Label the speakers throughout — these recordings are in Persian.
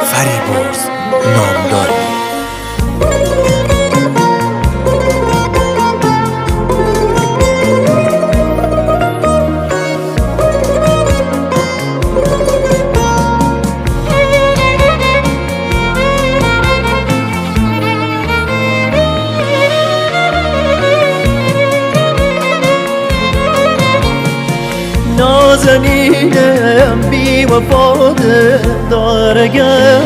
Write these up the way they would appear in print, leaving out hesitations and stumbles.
Speaker 1: فریبرز نامداری.
Speaker 2: نازنینم بی وفا دارگم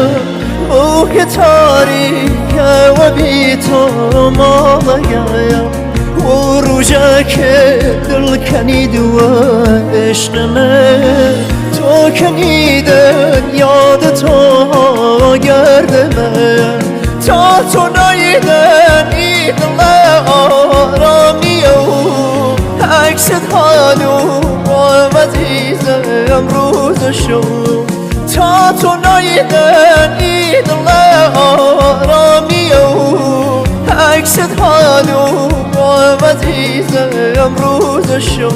Speaker 2: روح تاریک و بی تو مالگم و روژه که دل کنید و عشق من تو کنیدن یاد تو گرد من تا تو نایدن ای دل آرامی و عکس حالو عزیزم روز شو تا تو نایدن ای دل آرامی و عکس حالو عزیزم روز شو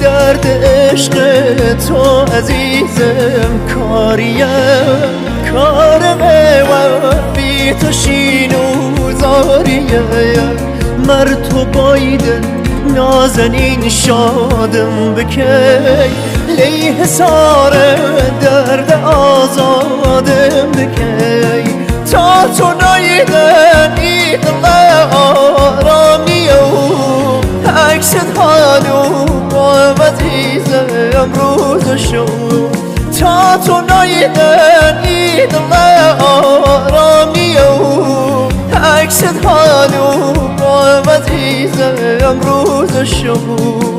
Speaker 2: درد عشق تو عزیزم کاریم کارم و بی تو شین و زاریم مر تو بایدن نازنین شادم بکی لی حسار درد آزادم بکی تا تو نایدن ای دل آرامی و عکس حالو عزیزم روز شو تا تو نایدن ای دل آرامی و عکس حالو عزیزم روز شو